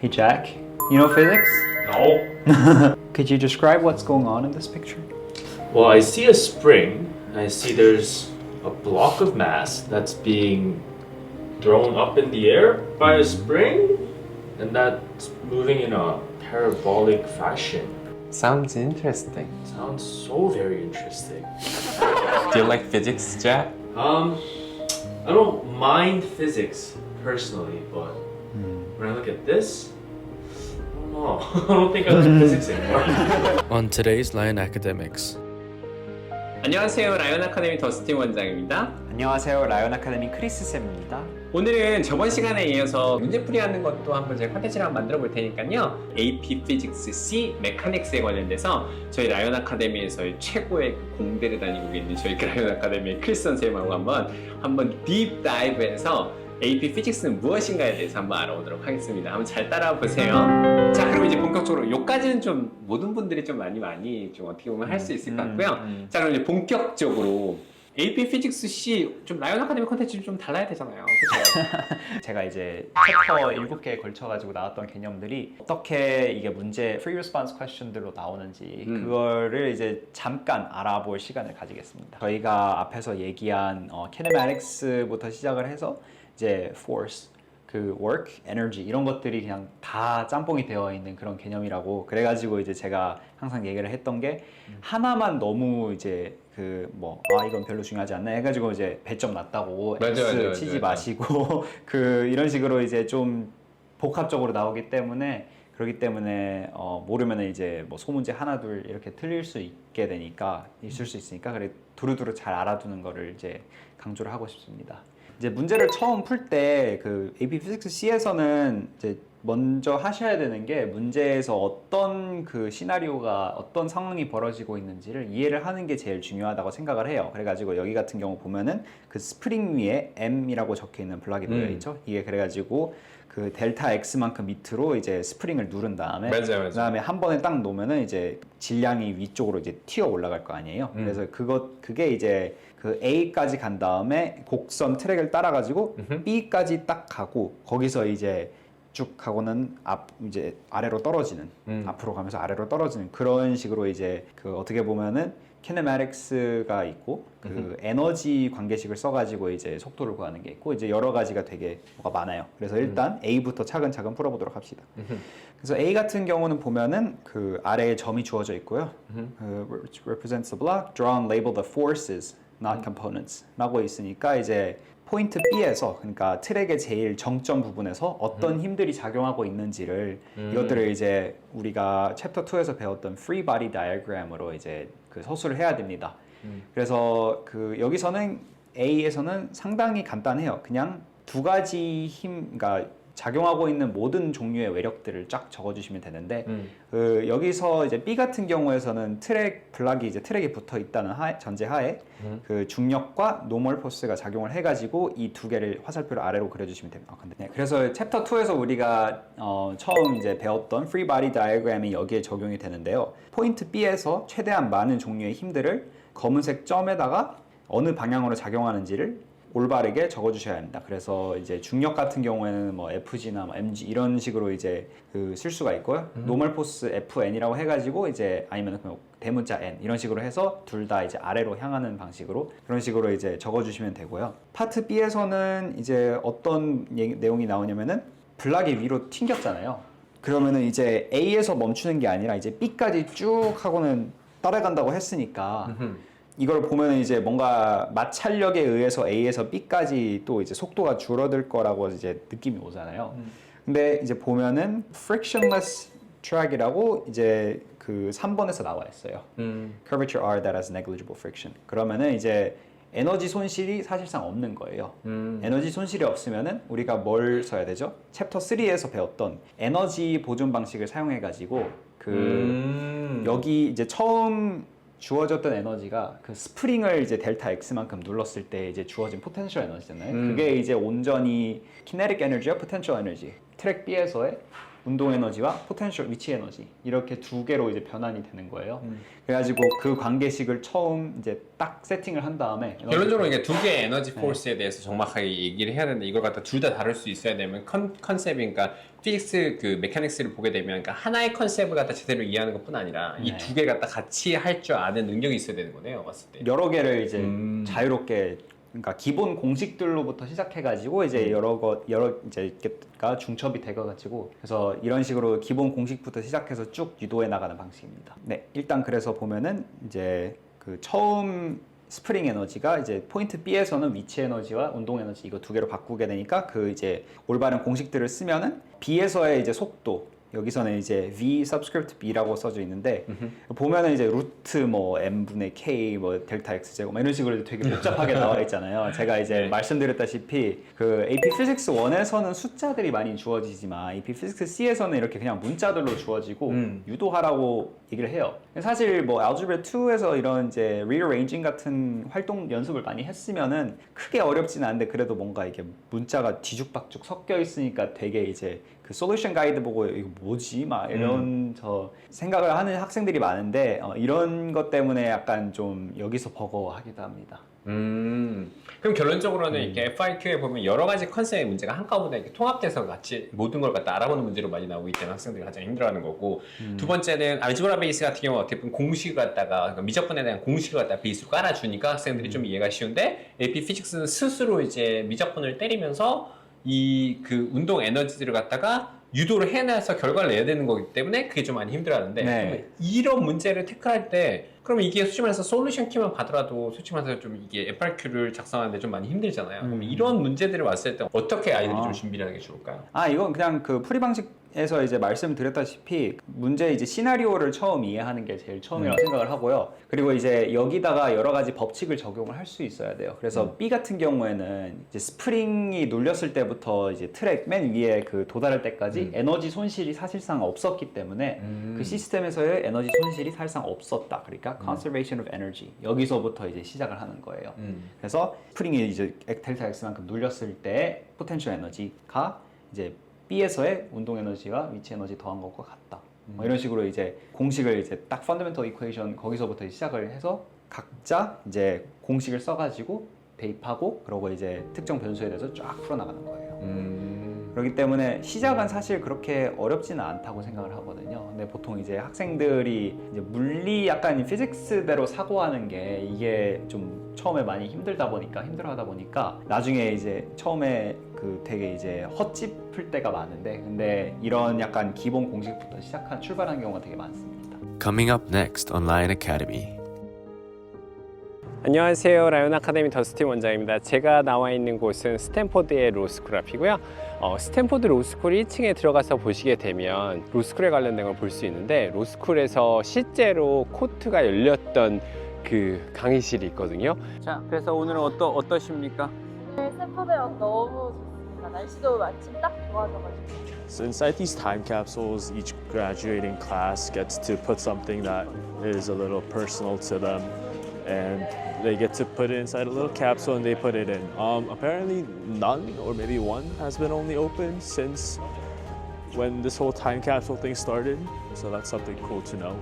Hey Jack, you know physics? No. Could you describe what's going on in this picture? Well, I see a spring. I see there's a block of mass that's being thrown up in the air by a spring, and that's moving in a parabolic fashion. Sounds interesting. Sounds so very interesting. Do you like physics, Jack? I don't mind physics personally, but when I look at this, I don't know. I don't think I like physics anymore. On today's Lion Academics. 안녕하세요. 라이언 아카데미 더스틴 원장입니다. 안녕하세요, 라이언 아카데미 크리스 쌤입니다. 오늘은 저번 시간에 이어서 문제풀이하는 것도 한번 제가 컨텐츠를 한번 만들어 볼 테니까요. AP Physics C 메카닉스에 관련돼서 저희 라이언 아카데미에서의 최고의 그 공대를 다니고 있는 저희 라이언 아카데미의 크리스 선생님하고 한번 딥 다이브해서 AP Physics는 무엇인가에 대해서 한번 알아보도록 하겠습니다. 한번 잘 따라와 보세요. 자, 그럼 이제 본격적으로 요까지는 좀 모든 분들이 좀 많이 좀 어떻게 보면 할 수 있을 것 같고요. 자, 그럼 이제 본격적으로 AP Physics C 좀 라이언 아카데미 컨텐츠 좀 달라야 되잖아요. 그렇죠? 제가 이제 챕터 7개에 걸쳐가지고 나왔던 개념들이 어떻게 이게 문제 free response question들로 나오는지 그거를 이제 잠깐 알아볼 시간을 가지겠습니다. 저희가 앞에서 얘기한 kinematics부터 시작을 해서 이제 force, 그 work, energy 이런 것들이 그냥 다 짬뽕이 되어 있는 그런 개념이라고 그래가지고 이제 제가 항상 얘기를 했던 게 하나만 너무 이제 이건 별로 중요하지 않나 해가지고 이제 배점 낮다고 X 치지 마시고 이런 식으로 이제 좀 복합적으로 나오기 때문에 그렇기 때문에 모르면 이제 뭐 소문제 하나 둘 이렇게 틀릴 수 있을 수 있으니까 그래 두루두루 잘 알아두는 거를 이제 강조를 하고 싶습니다. 이제 문제를 처음 풀 때 그 AP Physics C에서는 이제 먼저 하셔야 되는 게 문제에서 어떤 그 시나리오가 어떤 상황이 벌어지고 있는지를 이해를 하는 게 제일 중요하다고 생각을 해요. 그래가지고 여기 같은 경우 보면은 그 스프링 위에 M이라고 적혀 있는 블락이 놓여 있죠. 이게 그래가지고 그 델타 X만큼 밑으로 이제 스프링을 누른 다음에 그다음에 한 번에 딱 놓으면은 이제 질량이 위쪽으로 이제 튀어 올라갈 거 아니에요. 그래서 그게 이제 그 A까지 간 다음에 곡선 트랙을 따라가지고 B까지 딱 가고 거기서 이제 쭉 가고는 이제 아래로 떨어지는 앞으로 가면서 아래로 떨어지는 그런 식으로 이제 그 어떻게 보면은 kinematics가 있고 그 에너지 관계식을 써가지고 이제 속도를 구하는 게 있고 이제 여러 가지가 되게 뭐가 많아요. 그래서 일단 A부터 차근차근 풀어보도록 합시다. 그래서 A 같은 경우는 보면은 그 아래에 점이 주어져 있고요. Which represents the block. Draw and label the forces, not components. 라고 있으니까 이제 포인트 B에서 그러니까 트랙의 제일 정점 부분에서 어떤 힘들이 작용하고 있는지를 이것들을 이제 우리가 챕터 2에서 배웠던 free body diagram으로 이제 그 서술을 해야 됩니다. 그래서 그 여기서는 A에서는 상당히 간단해요. 그냥 두 가지 그러니까 작용하고 있는 모든 종류의 외력들을 쫙 적어주시면 되는데 여기서 이제 B 같은 경우에서는 블락이 이제 트랙에 붙어 있다는 전제하에 그 중력과 노멀 포스가 작용을 해가지고 이 두 개를 화살표로 아래로 그려주시면 됩니다. 그래서 챕터 2에서 우리가 처음 이제 배웠던 free body diagram이 여기에 적용이 되는데요. 포인트 B에서 최대한 많은 종류의 힘들을 검은색 점에다가 어느 방향으로 작용하는지를 올바르게 적어주셔야 합니다. 그래서 이제 중력 같은 경우에는 뭐 FG나 뭐 MG 이런 식으로 이제 쓸 수가 있고요. 노멀 포스 FN이라고 해가지고 이제 아니면 그냥 대문자 N 이런 식으로 해서 둘 다 이제 아래로 향하는 방식으로 그런 식으로 이제 적어주시면 되고요. 파트 B에서는 이제 어떤 내용이 나오냐면은 블락이 위로 튕겼잖아요. 그러면은 이제 A에서 멈추는 게 아니라 이제 B까지 쭉 하고는 따라간다고 했으니까. 이걸 보면 이제 뭔가 마찰력에 의해서 A에서 B까지 또 이제 속도가 줄어들 거라고 이제 느낌이 오잖아요. 근데 이제 보면은 frictionless track이라고 이제 그 3번에서 나와 있어요. Curvature R that has negligible friction. 그러면은 이제 에너지 손실이 사실상 없는 거예요. 에너지 손실이 없으면은 우리가 뭘 써야 되죠? 챕터 3에서 배웠던 에너지 보존 방식을 사용해 가지고 여기 이제 처음 주어졌던 에너지가 그 스프링을 이제 델타 X만큼 눌렀을 때 이제 주어진 포텐셜 에너지잖아요. 그게 이제 온전히 kinetic energy와 potential energy. 트랙 B에서의 운동 에너지와 포텐셜 위치 에너지 이렇게 두 개로 이제 변환이 되는 거예요. 그래가지고 그 관계식을 처음 이제 딱 세팅을 한 다음에 결론적으로 이게 두 개의 에너지 포스에 대해서 정확하게 얘기를 해야 되는데 이걸 갖다 둘 다 다룰 수 있어야 되면 컨셉이 그러니까 피직스 그 메카닉스를 보게 되면 그러니까 하나의 컨셉을 갖다 제대로 이해하는 것뿐 아니라 이 두 개 갖다 같이 할 줄 아는 능력이 있어야 되는 거네요. 봤을 때. 여러 개를 이제 자유롭게 그러니까 기본 공식들로부터 시작해가지고 이제 여러 이제가 중첩이 되어가지고 그래서 이런 식으로 기본 공식부터 시작해서 쭉 유도해 나가는 방식입니다. 네, 일단 그래서 보면은 이제 그 처음 스프링 에너지가 이제 포인트 B에서는 위치 에너지와 운동 에너지 이거 두 개로 바꾸게 되니까 그 이제 올바른 공식들을 쓰면은 B에서의 이제 속도 여기서는 이제 V subscript B라고 써져 있는데 보면은 이제 루트 뭐 M분의 K 뭐 델타 X 제곱 이런 식으로 되게 복잡하게 나와 있잖아요. 제가 이제 말씀드렸다시피 그 AP Physics 1에서는 숫자들이 많이 주어지지만 AP Physics C에서는 이렇게 그냥 문자들로 주어지고 유도하라고 얘기를 해요. 사실 뭐 Algebra 2에서 이런 이제 rearranging 같은 활동 연습을 많이 했으면은 크게 어렵지는 않은데 그래도 뭔가 이게 문자가 뒤죽박죽 섞여 있으니까 되게 이제 그 솔루션 가이드 보고 이거 뭐지? 막 이런 저 생각을 하는 학생들이 많은데 이런 것 때문에 약간 좀 여기서 버거워하기도 합니다. 그럼 결론적으로는 이렇게 FIQ에 보면 여러 가지 컨셉의 문제가 한꺼번에 이렇게 통합돼서 같이 모든 걸 갖다 알아보는 문제로 많이 나오기 때문에 학생들이 가장 힘들어하는 거고 두 번째는 알지브라 베이스 같은 경우 어떻게 보면 공식을 갖다가 그러니까 미적분에 대한 공식을 갖다 베이스로 깔아주니까 학생들이 좀 이해가 쉬운데 AP 피직스는 스스로 이제 미적분을 때리면서 이 그 운동 에너지들을 갖다가 유도를 해내서 결과를 내야 되는 거기 때문에 그게 좀 많이 힘들어하는데 네. 이런 문제를 태클할 때 그러면 이게 솔직히 말해서 솔루션 키만 받더라도 솔직히 말해서 좀 이게 FRQ를 작성하는데 좀 많이 힘들잖아요. 그럼 이런 문제들을 왔을 때 어떻게 아이들이 좀 준비를 하는 게 좋을까요? 이건 그냥 그 풀이 방식에서 이제 말씀드렸다시피 문제 이제 시나리오를 처음 이해하는 게 제일 처음이라고 생각을 하고요. 그리고 이제 여기다가 여러 가지 법칙을 적용을 할 수 있어야 돼요. 그래서 B 같은 경우에는 이제 스프링이 눌렸을 때부터 이제 트랙 맨 위에 그 도달할 때까지 에너지 손실이 사실상 없었기 때문에 그 시스템에서의 에너지 손실이 사실상 없었다. 그러니까 conservation of energy 여기서부터 이제 시작을 하는 거예요. 그래서 스프링이 이제 델타 X만큼 눌렸을 때 포텐셜 에너지가 이제 B에서의 운동 에너지와 위치 에너지 더한 것과 같다. 뭐 이런 식으로 이제 공식을 이제 딱 fundamental equation 거기서부터 시작을 해서 각자 이제 공식을 써가지고 대입하고 그러고 이제 특정 변수에 대해서 쫙 풀어나가는 거예요. 그렇기 때문에 시작은 사실 그렇게 어렵지는 않다고 생각을 하거든요. 근데 보통 이제 학생들이 이제 물리 약간 피직스대로 사고하는 게 이게 좀 처음에 많이 힘들어하다 보니까 나중에 이제 처음에 그 되게 이제 헛짚을 때가 많은데 근데 이런 약간 기본 공식부터 출발하는 경우가 되게 많습니다. Coming up next on Lion Academy. 안녕하세요. 라이온 아카데미 더스틴 원장입니다. 제가 나와 있는 곳은 스탠포드의 로스쿨 앞이고요. 스탠포드 로스쿨 1층에 들어가서 보시게 되면 로스쿨에 관련된 걸 볼 수 있는데 로스쿨에서 실제로 코트가 열렸던 그 강의실이 있거든요. 자, 그래서 오늘은 어떠십니까? 스탠퍼드가 너무 좋습니다. 날씨도 마침 딱 좋아져가지고. So inside these time capsules, each graduating class gets to put something that is a little personal to them, and they get to put it inside a little capsule and they put it in. Apparently none or maybe one has been only open since when this whole time capsule thing started, so that's something cool to know.